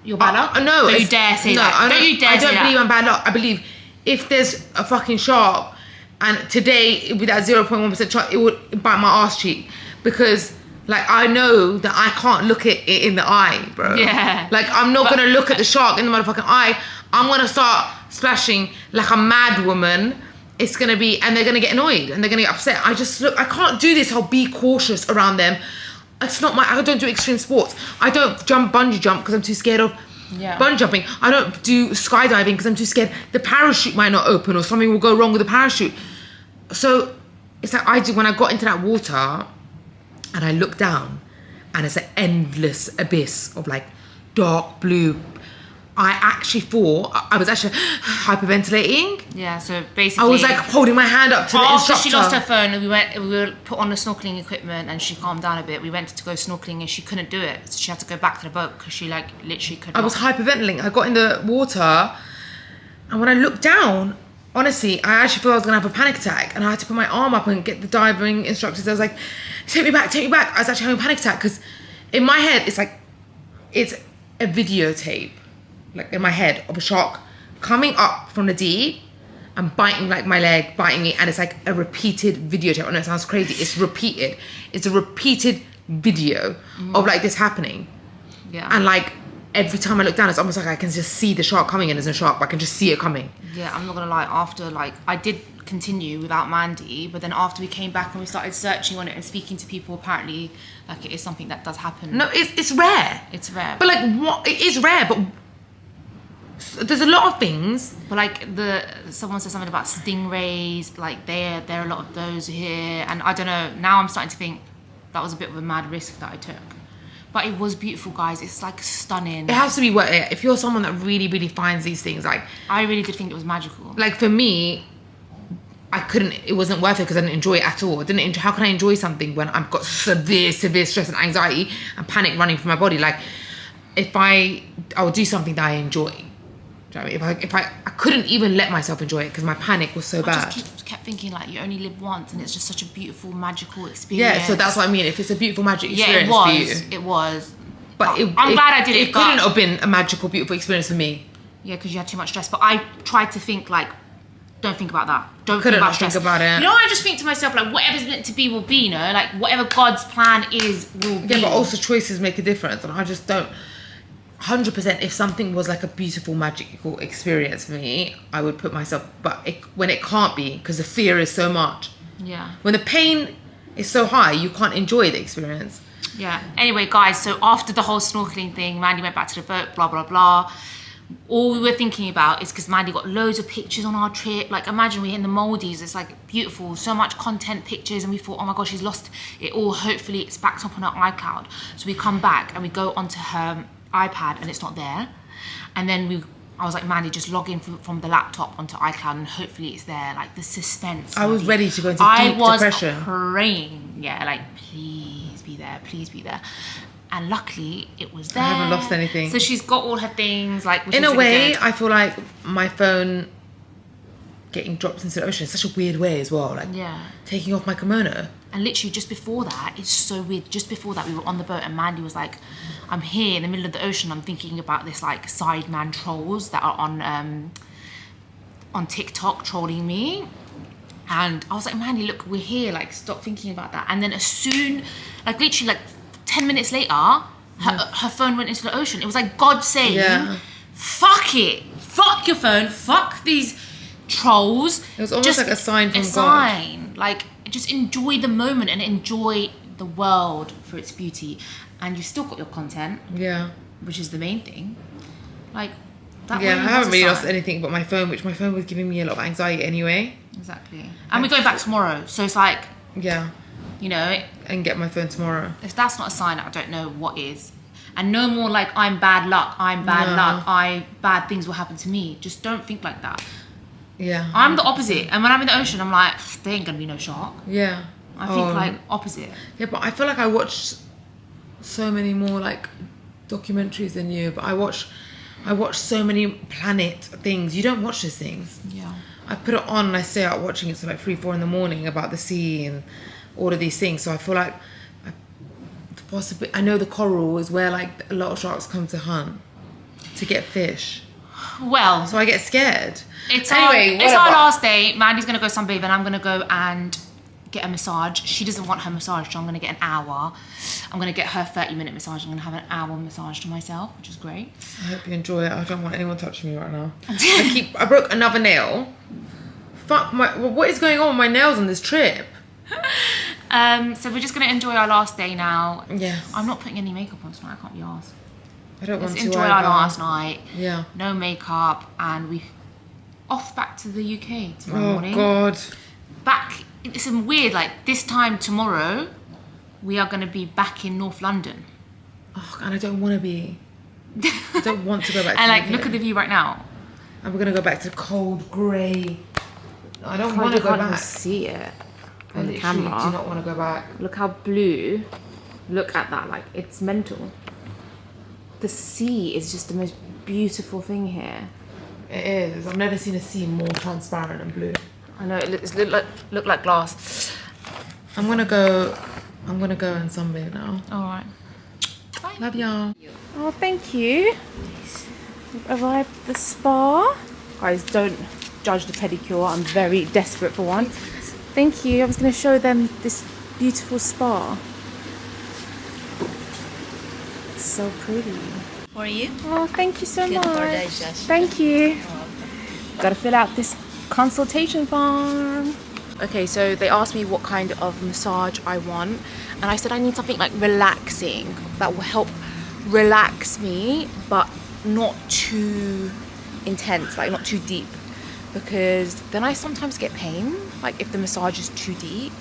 [SPEAKER 3] You're bad luck?
[SPEAKER 1] No.
[SPEAKER 3] Don't you dare say that.
[SPEAKER 1] I
[SPEAKER 3] Don't you dare
[SPEAKER 1] I
[SPEAKER 3] say
[SPEAKER 1] don't
[SPEAKER 3] that.
[SPEAKER 1] believe I'm bad luck. I believe if there's a fucking shark, and today with that 0.1% chance, it would bite my ass cheek, because like I know that I can't look it in the eye, bro.
[SPEAKER 3] Yeah.
[SPEAKER 1] Like I'm not gonna look at the shark in the motherfucking eye. I'm gonna start splashing like a mad woman. It's gonna be, and they're gonna get annoyed and they're gonna get upset. I can't do this. I'll be cautious around them. It's not I don't do extreme sports. I don't bungee jump because I'm too scared of bungee jumping. I don't do skydiving because I'm too scared the parachute might not open or something will go wrong with the parachute. So it's like when I got into that water and I looked down, and it's an endless abyss of like dark blue I actually thought I was actually hyperventilating.
[SPEAKER 3] Yeah, so basically...
[SPEAKER 1] I was like holding my hand up to the
[SPEAKER 3] after
[SPEAKER 1] instructor.
[SPEAKER 3] she lost her phone, we were put on the snorkeling equipment and she calmed down a bit. We went to go snorkeling and she couldn't do it. So she had to go back to the boat because she like literally couldn't.
[SPEAKER 1] I was hyperventilating. I got in the water and when I looked down, honestly, I actually thought I was going to have a panic attack and I had to put my arm up and get the diving instructors. I was like, take me back. I was actually having a panic attack because in my head, it's like, it's a videotape. Like in my head of a shark coming up from the deep and biting like my leg, biting me, and it's like a repeated videotape. I know it sounds crazy. It's repeated. It's a repeated video of like this happening.
[SPEAKER 3] Yeah.
[SPEAKER 1] And like every time I look down, it's almost like I can just see the shark coming and there's no shark, but I can just see it coming.
[SPEAKER 3] Yeah, I'm not gonna lie, after like I did continue without Mandy, but then after we came back and we started searching on it and speaking to people, apparently like it is something that does happen.
[SPEAKER 1] No, it's rare.
[SPEAKER 3] It's rare.
[SPEAKER 1] But like what it is rare, but there's a lot of things.
[SPEAKER 3] But like someone said something about stingrays, like there are a lot of those here, and I don't know, now I'm starting to think that was a bit of a mad risk that I took. But it was beautiful, guys. It's like stunning.
[SPEAKER 1] It has to be worth it. If you're someone that really, really finds these things, like
[SPEAKER 3] I really did think it was magical.
[SPEAKER 1] Like for me, it wasn't worth it because I didn't enjoy it at all. How can I enjoy something when I've got severe stress and anxiety and panic running through my body? Like I would do something that I enjoy. Do you know what I mean? If I couldn't even let myself enjoy it because my panic was so bad.
[SPEAKER 3] I just kept thinking like you only live once and it's just such a beautiful, magical experience.
[SPEAKER 1] Yeah, so that's what I mean. If it's a beautiful, magic experience
[SPEAKER 3] for
[SPEAKER 1] you.
[SPEAKER 3] It was.
[SPEAKER 1] But
[SPEAKER 3] I'm glad I did it.
[SPEAKER 1] It couldn't have been a magical, beautiful experience for me.
[SPEAKER 3] Yeah, because you had too much stress. But I tried to think like, don't think about that. Don't
[SPEAKER 1] Couldn't
[SPEAKER 3] think about stress.
[SPEAKER 1] think about it.
[SPEAKER 3] You know, I just think to myself like, whatever's meant to be will be. You know, like whatever God's plan is will be.
[SPEAKER 1] Yeah, but also choices make a difference, and I just don't. 100%. If something was like a beautiful, magical experience for me, I would put myself. But when it can't be, because the fear is so much.
[SPEAKER 3] Yeah.
[SPEAKER 1] When the pain is so high, you can't enjoy the experience.
[SPEAKER 3] Yeah. Anyway, guys, so after the whole snorkeling thing, Mandy went back to the boat, blah, blah, blah. All we were thinking about is because Mandy got loads of pictures on our trip. Like, imagine we're in the Maldives. It's like beautiful, so much content, pictures. And we thought, oh my gosh, she's lost it all. Hopefully it's backed up on her iCloud. So we come back and we go onto her iPad and it's not there. And then I was like, Mandy, just log in from the laptop onto iCloud and hopefully it's there. Like the suspense.
[SPEAKER 1] I was ready to go into deep depression.
[SPEAKER 3] I was praying, yeah, like please be there, please be there. And luckily it was there.
[SPEAKER 1] I haven't lost anything.
[SPEAKER 3] So she's got all her things, like which
[SPEAKER 1] in
[SPEAKER 3] is
[SPEAKER 1] a
[SPEAKER 3] really
[SPEAKER 1] way,
[SPEAKER 3] good.
[SPEAKER 1] I feel like my phone getting dropped into the ocean is such a weird way as well. Like taking off my kimono.
[SPEAKER 3] And literally just before that, it's so weird. Just before that, we were on the boat and Mandy was like, I'm here in the middle of the ocean. I'm thinking about this like sideman trolls that are on TikTok trolling me. And I was like, Mandy, look, we're here. Like, stop thinking about that. And then as soon, like literally like 10 minutes later, her phone went into the ocean. It was like God saying, fuck it. Fuck your phone. Fuck these trolls.
[SPEAKER 1] It was almost like a sign from God.
[SPEAKER 3] A sign. Like, just enjoy the moment and enjoy the world for its beauty. And you've still got your content. Yeah. Which is the main thing. Like, that
[SPEAKER 1] I haven't really lost anything but my phone, which my phone was giving me a lot of anxiety anyway.
[SPEAKER 3] Exactly. And we're going back tomorrow. So it's like...
[SPEAKER 1] Yeah.
[SPEAKER 3] You know...
[SPEAKER 1] And get my phone tomorrow.
[SPEAKER 3] If that's not a sign, I don't know what is. And no more like, I'm bad luck, bad things will happen to me. Just don't think like that. Yeah. I'm the opposite. And when I'm in the ocean, I'm like, there ain't gonna be no shark. Yeah. I think like opposite.
[SPEAKER 1] Yeah, but I feel like I watched so many more like documentaries than you. But I watch so many planet things. You don't watch these things. Yeah. I put it on and I stay out watching it till like 3, 4 in the morning about the sea and all of these things. So I feel like possibly I know the coral is where like a lot of sharks come to hunt to get fish.
[SPEAKER 3] Well,
[SPEAKER 1] so I get scared.
[SPEAKER 3] It's our last day. Mandy's gonna go sunbathe and I'm gonna go and get a massage. She doesn't want her massage, so I'm gonna get an hour. I'm gonna get her 30-minute massage. I'm gonna have an hour massage to myself, which is great.
[SPEAKER 1] I hope you enjoy it. I don't want anyone touching me right now. I broke another nail. Fuck what is going on with my nails on this trip?
[SPEAKER 3] So we're just gonna enjoy our last day now.
[SPEAKER 1] Yes.
[SPEAKER 3] I'm not putting any makeup on tonight. I can't be arsed.
[SPEAKER 1] I don't want to.
[SPEAKER 3] Let's enjoy our last night.
[SPEAKER 1] Yeah.
[SPEAKER 3] No makeup, and we off back to the UK tomorrow morning.
[SPEAKER 1] Oh God.
[SPEAKER 3] Back. It's weird. Like this time tomorrow, we are gonna be back in North London.
[SPEAKER 1] Oh, and I don't want to be. I don't want to go back to
[SPEAKER 3] And like,
[SPEAKER 1] UK.
[SPEAKER 3] look at the view right now.
[SPEAKER 1] And we're gonna go back to cold grey. I don't want to go
[SPEAKER 3] can't even
[SPEAKER 1] back.
[SPEAKER 3] see it
[SPEAKER 1] I
[SPEAKER 3] on the
[SPEAKER 1] literally
[SPEAKER 3] camera.
[SPEAKER 1] do not want to go back.
[SPEAKER 3] Look how blue. Look at that, like it's mental. The sea is just the most beautiful thing here.
[SPEAKER 1] It is. I've never seen a sea more transparent and blue.
[SPEAKER 3] I know, it look like glass.
[SPEAKER 1] I'm gonna go and sunbathe now.
[SPEAKER 3] All right.
[SPEAKER 1] Love y'all.
[SPEAKER 3] Oh, thank you. We've arrived at the spa. Guys, don't judge the pedicure. I'm very desperate for one. Thank you. I was going to show them this beautiful spa. It's so pretty.
[SPEAKER 5] For you?
[SPEAKER 3] Oh, thank you so
[SPEAKER 5] Good for
[SPEAKER 3] much.
[SPEAKER 5] digestion.
[SPEAKER 3] Thank you. Got to fill out this consultation form. Okay, so they asked me what kind of massage I want, and I said I need something like relaxing that will help relax me, but not too intense, like not too deep, because then I sometimes get pain, like if the massage is too deep.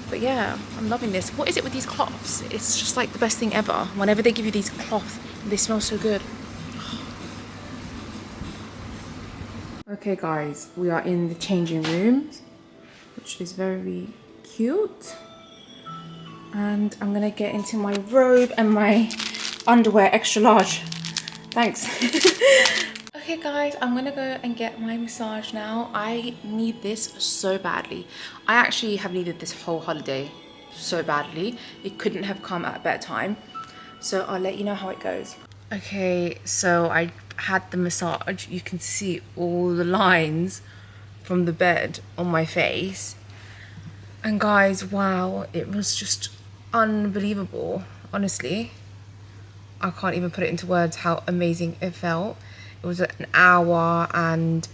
[SPEAKER 3] But yeah, I'm loving this. What is it with these cloths? It's just like the best thing ever. Whenever they give you these cloths, they smell so good. Okay guys, we are in the changing rooms, which is very cute. And I'm gonna get into my robe and my underwear, extra large. Thanks. Okay guys, I'm gonna go and get my massage now. I need this so badly. I actually have needed this whole holiday so badly. It couldn't have come at a better time. So I'll let you know how it goes. Okay, so I had the massage. You can see all the lines from the bed on my face. And guys, wow, it was just unbelievable. Honestly, I can't even put it into words how amazing it felt. It was an hour and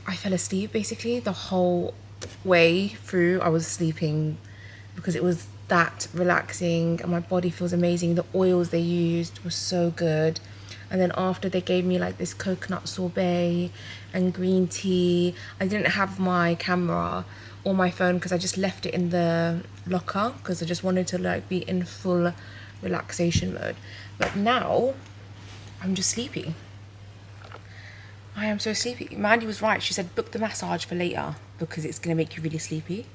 [SPEAKER 3] I fell asleep basically the whole way through. I was sleeping because it was that relaxing and my body feels amazing. The oils they used were so good. And then after, they gave me like this coconut sorbet and green tea. I didn't have my camera or my phone because I just left it in the locker because I just wanted to like be in full relaxation mode. But now I'm just sleepy. I am so sleepy. Mandy was right. She said book the massage for later because it's going to make you really sleepy.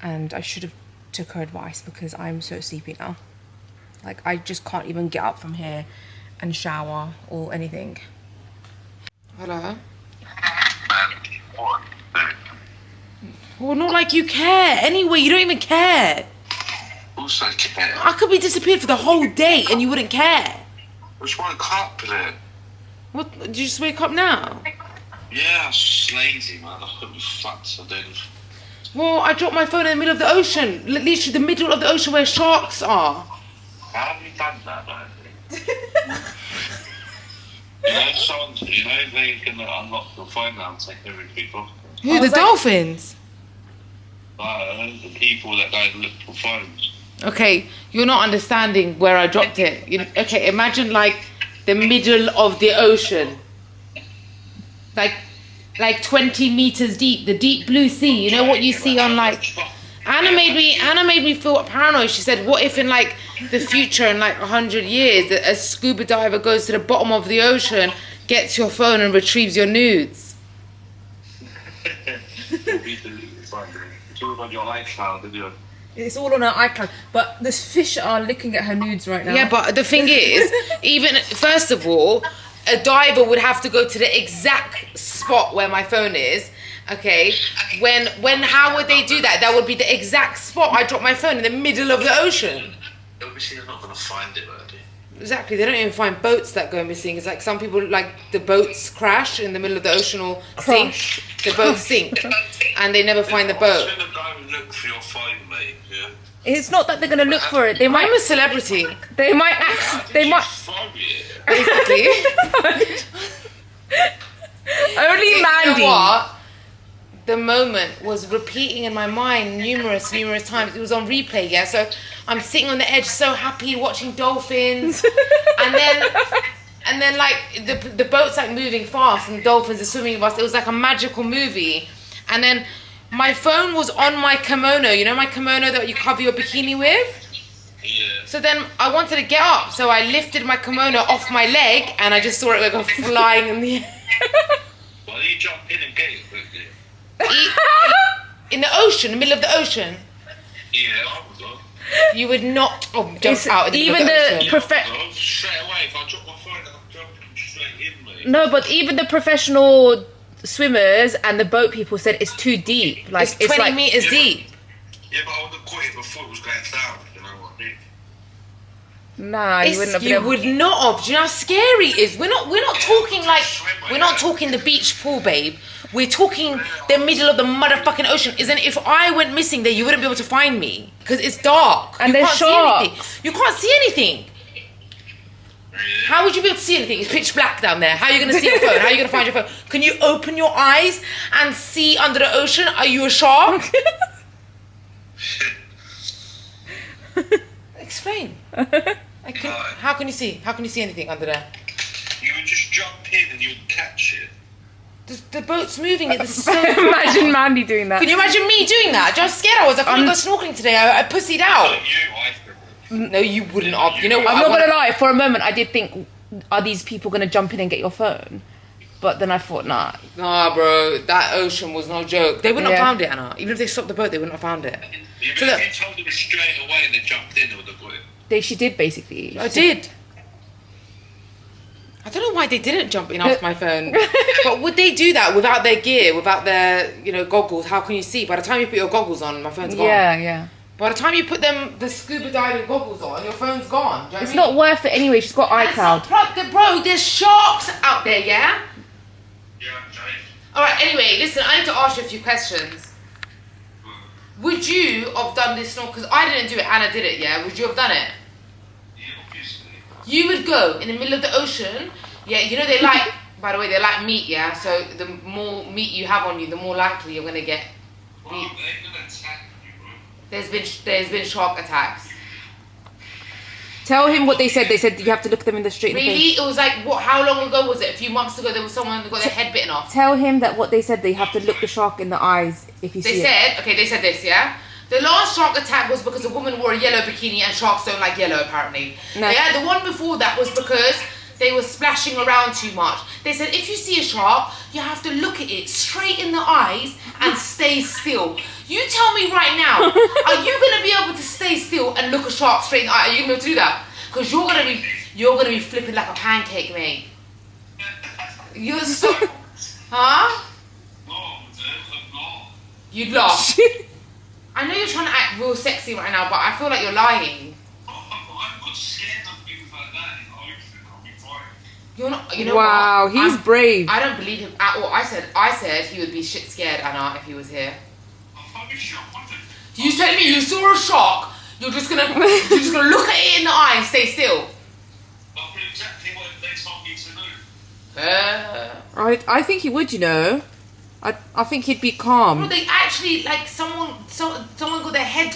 [SPEAKER 3] And I should have took her advice because I'm so sleepy now. Like, I just can't even get up from here and shower or anything. Hello? Well, not like you care. Anyway, you don't even care.
[SPEAKER 6] Also care.
[SPEAKER 3] I could be disappeared for the whole day and you wouldn't care.
[SPEAKER 6] I just woke up with it.
[SPEAKER 3] What? Did you just wake up now?
[SPEAKER 6] Yeah, I was just lazy, man. I couldn't be fucked, so I did.
[SPEAKER 3] Well, I dropped my phone in the middle of the ocean. Literally the middle of the ocean where sharks are.
[SPEAKER 6] How have you done that, man? You know they can unlock your phone now and take everything off.
[SPEAKER 3] Who, the dolphins?
[SPEAKER 6] The people that go look for phones.
[SPEAKER 1] Okay, you're not understanding where I dropped it. Okay, imagine like the middle of the ocean. Like 20 meters deep, the deep blue sea. You know what you see on like... Anna made me feel paranoid. She said, what if in like the future, in like 100 years, a scuba diver goes to the bottom of the ocean, gets your phone and retrieves your nudes?
[SPEAKER 6] It's all on your iCloud, isn't it?
[SPEAKER 3] It's all on her iCloud, but this fish are looking at her nudes right now.
[SPEAKER 1] Yeah, but the thing is, even first of all, a diver would have to go to the exact spot where my phone is. Okay, how would they do that? That would be the exact spot I dropped my phone in the middle of the ocean.
[SPEAKER 6] Obviously, they're not going to find it, are they?
[SPEAKER 1] Exactly, they don't even find boats that go missing. It's like some people, like the boats crash in the middle of the ocean or sink. The boats sink, and they never find the boat.
[SPEAKER 6] They're going to go and look for your phone, mate. Yeah.
[SPEAKER 3] It's not that they're gonna look for it. They might.
[SPEAKER 1] I'm a celebrity,
[SPEAKER 3] They might. They might.
[SPEAKER 6] Phone it.
[SPEAKER 1] basically.
[SPEAKER 3] Only
[SPEAKER 1] You
[SPEAKER 3] Mandy.
[SPEAKER 1] know what? The moment was repeating in my mind numerous times. It was on replay, yeah. So I'm sitting on the edge, so happy, watching dolphins, and then like the boat's like moving fast, and the dolphins are swimming past. It was like a magical movie, and then my phone was on my kimono. You know my kimono that you cover your bikini with.
[SPEAKER 6] Yeah.
[SPEAKER 1] So then I wanted to get up, so I lifted my kimono off my leg, and I just saw it go flying in the air.
[SPEAKER 6] Why don't you jump in and get it quickly?
[SPEAKER 1] In the ocean, the middle of the ocean.
[SPEAKER 6] Yeah, I would go.
[SPEAKER 1] You would not jump out in the
[SPEAKER 3] even
[SPEAKER 1] middle of
[SPEAKER 3] the
[SPEAKER 1] ocean.
[SPEAKER 6] Go straight away. If I drop my phone, I'm jumping straight in, mate.
[SPEAKER 3] No, but even the professional swimmers and the boat people said it's too deep. Like
[SPEAKER 1] It's 20
[SPEAKER 3] like,
[SPEAKER 1] meters deep.
[SPEAKER 6] Yeah, but I would have caught it before it was going down. You know what I mean?
[SPEAKER 3] Nah, you wouldn't have been
[SPEAKER 1] You
[SPEAKER 3] able.
[SPEAKER 1] would not have. Do you know how scary it is? We're not talking like, we're not talking the beach pool, babe. We're talking the middle of the motherfucking ocean. Isn't it? If I went missing there, you wouldn't be able to find me because it's dark.
[SPEAKER 3] And
[SPEAKER 1] you
[SPEAKER 3] there's
[SPEAKER 1] can't
[SPEAKER 3] sharks.
[SPEAKER 1] see anything. You can't see anything. How would you be able to see anything? It's pitch black down there. How are you going to see your phone? How are you going to find your phone? Can you open your eyes and see under the ocean? Are you a shark? Explain. How can you see? How can you see anything under there?
[SPEAKER 6] You would just jump in and you would catch it.
[SPEAKER 1] The boat's moving. It's so
[SPEAKER 3] Imagine Mandy doing that.
[SPEAKER 1] Can you imagine me doing that? Just scared I was. I couldn't go snorkeling today. I pussied out.
[SPEAKER 6] Not you, I think.
[SPEAKER 1] No, you wouldn't have. You know what?
[SPEAKER 3] I'm not gonna lie. For a moment, I did think, are these people gonna jump in and get your phone? But then I thought, nah.
[SPEAKER 1] Nah, bro. That ocean was no joke. They wouldn't
[SPEAKER 3] Yeah.
[SPEAKER 1] have found it, Anna. Even if they stopped the boat, they wouldn't have found it.
[SPEAKER 6] Yeah,
[SPEAKER 1] So
[SPEAKER 6] but
[SPEAKER 1] look-
[SPEAKER 6] if you told them straight away and they jumped in, they would have got it.
[SPEAKER 3] She did basically.
[SPEAKER 1] I did. I don't know why they didn't jump in off my phone. But would they do that without their gear, without their, goggles? How can you see? By the time you put your goggles on, my phone's gone.
[SPEAKER 3] Yeah.
[SPEAKER 1] By the time you put the scuba diving goggles on, your phone's gone. Do you know
[SPEAKER 3] It's
[SPEAKER 1] what I mean?
[SPEAKER 3] not worth it anyway. She's got iCloud.
[SPEAKER 1] Bro, there's sharks out there, yeah?
[SPEAKER 6] Yeah, okay.
[SPEAKER 1] Alright, anyway, listen, I need to ask you a few questions. Would you have done this snorkel? Because I didn't do it, Anna did it, yeah? Would you have done it?
[SPEAKER 6] Yeah, obviously.
[SPEAKER 1] You would go in the middle of the ocean, yeah, they like, by the way, they like meat, yeah? So the more meat you have on you, the more likely you're going to get
[SPEAKER 6] Well,
[SPEAKER 1] beat.
[SPEAKER 6] they're going to attack you, bro.
[SPEAKER 1] There's been shark attacks.
[SPEAKER 3] Tell him what they said. They said you have to look them in the straight in the face.
[SPEAKER 1] Really? It was like, how long ago was it? A few months ago, there was someone who got their head bitten off.
[SPEAKER 3] Tell him that what they said. They have to look the shark in the eyes if you
[SPEAKER 1] They
[SPEAKER 3] see it.
[SPEAKER 1] they said this, yeah? The last shark attack was because a woman wore a yellow bikini and sharks don't like yellow, apparently.
[SPEAKER 3] No.
[SPEAKER 1] Yeah, the one before that was because they were splashing around too much. They said if you see a shark, you have to look at it straight in the eyes and stay still. You tell me right now, are you going to be able to stay still and look a shark straight in the eye? Are you going to be able to do that? Because you're gonna be flipping like a pancake, mate. You're so, huh?
[SPEAKER 6] No, I'm not.
[SPEAKER 1] You'd laugh. I know you're trying to act real sexy right now, but I feel like you're lying.
[SPEAKER 6] I'm not scared of things like that. I think I'll be fine.
[SPEAKER 1] You're not. You know
[SPEAKER 3] Wow,
[SPEAKER 1] what?
[SPEAKER 3] he's brave.
[SPEAKER 1] I don't believe him at all. I said he would be shit scared, Anna, if he was here.
[SPEAKER 6] I'll be sure.
[SPEAKER 1] You said to me you saw a shark. You're just gonna look at it in the eye and stay still.
[SPEAKER 6] I'll do exactly what they told me to do.
[SPEAKER 3] I think he would. I think he'd be
[SPEAKER 1] Bro,
[SPEAKER 3] calm.
[SPEAKER 1] they actually like someone got their head.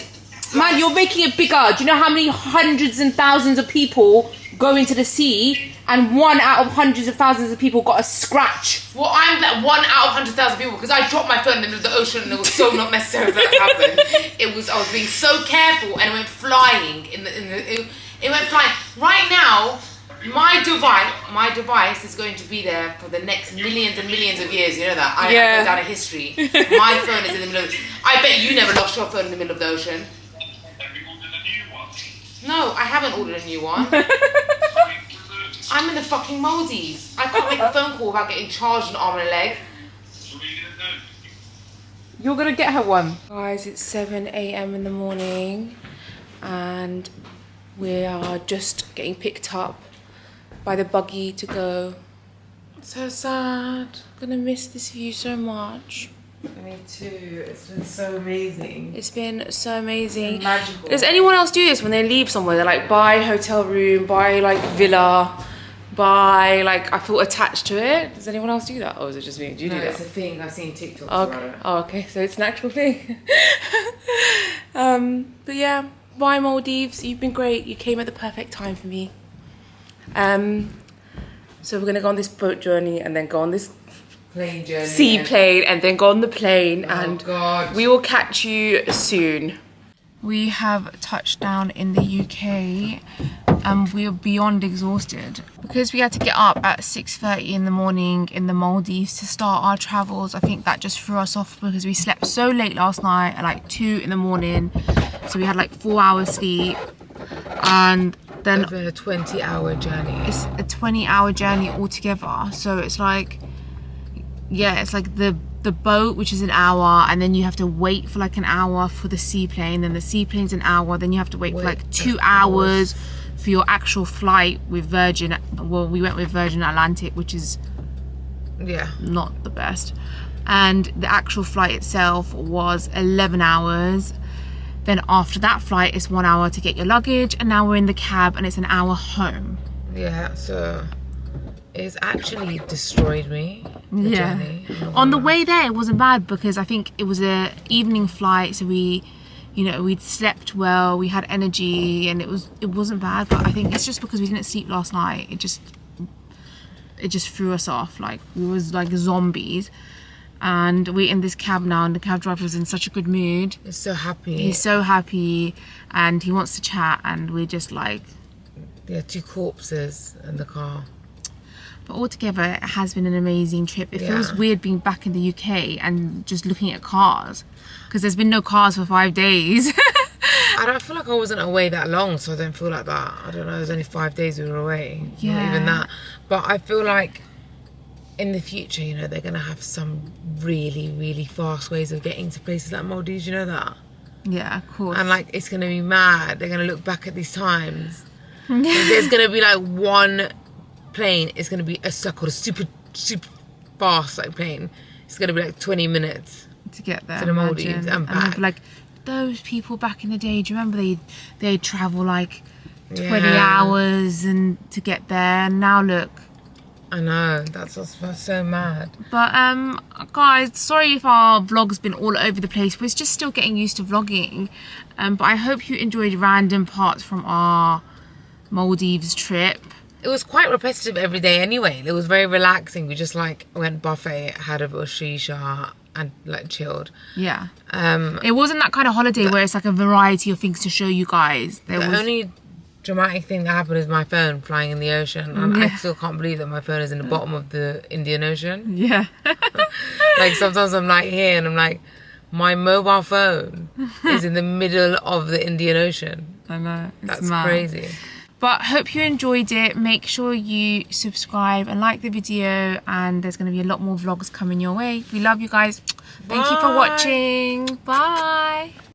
[SPEAKER 3] Man, you're making it bigger. Do you know how many hundreds and thousands of people go into the sea, and 1 out of hundreds of thousands of people got a scratch?
[SPEAKER 1] Well, I'm that 1 out of 100,000 people because I dropped my phone in the middle of the ocean and it was so not necessary for that to happen. I was being so careful and it went flying it went flying. Right now, my device is going to be there for the next millions and millions of years. You know that? I go down in history. My phone is in the middle of. I bet you never lost your phone in the middle of the ocean.
[SPEAKER 6] Have you ordered a new one?
[SPEAKER 1] No, I haven't ordered a new one. I'm in the fucking Maldives. I can't make a phone call without getting charged an arm and a leg.
[SPEAKER 6] So what are you going to do?
[SPEAKER 3] You're gonna get her one. Guys, it's 7 a.m. in the morning, and we are just getting picked up by the buggy to go. So sad. Gonna miss this view so much.
[SPEAKER 1] Me too. It's been so amazing.
[SPEAKER 3] It's been so amazing.
[SPEAKER 1] Magical.
[SPEAKER 3] Does anyone else do this when they leave somewhere? They're like, buy a hotel room, buy like villa, buy like, I feel attached to it. Does anyone else do that? Or is it just me? Do you do that?
[SPEAKER 1] It's a thing. I've seen TikToks
[SPEAKER 3] Okay.
[SPEAKER 1] about it.
[SPEAKER 3] Oh, okay. So it's an actual thing. But yeah, bye Maldives. You've been great. You came at the perfect time for me. So we're gonna go on this boat journey and then go on this
[SPEAKER 1] Plane journey.
[SPEAKER 3] seaplane and then go on the plane,
[SPEAKER 1] Oh,
[SPEAKER 3] and
[SPEAKER 1] God.
[SPEAKER 3] we will catch you soon. We have touched down in the UK and we are beyond exhausted. Because we had to get up at 6:30 in the morning in the Maldives to start our travels, I think that just threw us off because we slept so late last night at like 2 in the morning. So we had like 4 hours sleep, and then
[SPEAKER 1] Over a 20-hour journey.
[SPEAKER 3] it's a 20-hour journey altogether. So it's like, yeah, it's like the boat, which is an hour, and then you have to wait for like an hour for the seaplane, then the seaplane's an hour, then you have to wait for like 2 hours for your actual flight with Virgin. Well, we went with Virgin Atlantic, which is not the best, and the actual flight itself was 11 hours. Then after that flight, it's 1 hour to get your luggage, and now we're in the cab and it's an hour home.
[SPEAKER 1] Yeah, so it's actually destroyed me. The journey.
[SPEAKER 3] On the way there, it wasn't bad because I think it was a evening flight, so we, you know, we'd slept well, we had energy, and it wasn't bad. But I think it's just because we didn't sleep last night. It just threw us off. Like we was like zombies. And we're in this cab now, and the cab driver was in such a good mood.
[SPEAKER 1] He's so happy.
[SPEAKER 3] He's so happy, and he wants to chat, and we're just like,
[SPEAKER 1] yeah, 2 corpses in the car.
[SPEAKER 3] but altogether it has been an amazing trip. It feels weird being back in the UK and just looking at cars, because there's been no cars for 5 days.
[SPEAKER 1] I don't feel like I wasn't away that long, so I don't feel like that. I don't know, there's only 5 days we were away. Not even that. But I feel like in the future, you know, they're going to have some really, really fast ways of getting to places like Maldives, you know that?
[SPEAKER 3] Yeah, of course.
[SPEAKER 1] And like, it's going to be mad. They're going to look back at these times. There's going to be like one plane, it's going to be a super fast like plane. It's going to be like 20 minutes
[SPEAKER 3] to get there
[SPEAKER 1] to the Maldives and back.
[SPEAKER 3] they'd be like, those people back in the day, do you remember they'd travel like 20 hours and to get there, and now look.
[SPEAKER 1] I know, that's what's so mad.
[SPEAKER 3] But guys, sorry if our vlog's been all over the place. We're just still getting used to vlogging. But I hope you enjoyed random parts from our Maldives trip.
[SPEAKER 1] It was quite repetitive every day anyway. It was very relaxing. We just like went buffet, had a bit of shisha and like chilled.
[SPEAKER 3] Yeah. It wasn't that kind of holiday where it's like a variety of things to show you guys.
[SPEAKER 1] The only dramatic thing that happened is my phone flying in the ocean, and I still can't believe that my phone is in the bottom of the Indian Ocean.
[SPEAKER 3] Yeah.
[SPEAKER 1] Like sometimes I'm like here and I'm like, my mobile phone is in the middle of the Indian Ocean.
[SPEAKER 3] I know.
[SPEAKER 1] That's
[SPEAKER 3] mad.
[SPEAKER 1] crazy.
[SPEAKER 3] But hope you enjoyed it. Make sure you subscribe and like the video, and there's going to be a lot more vlogs coming your way. We love you guys. Thank you for watching. Bye.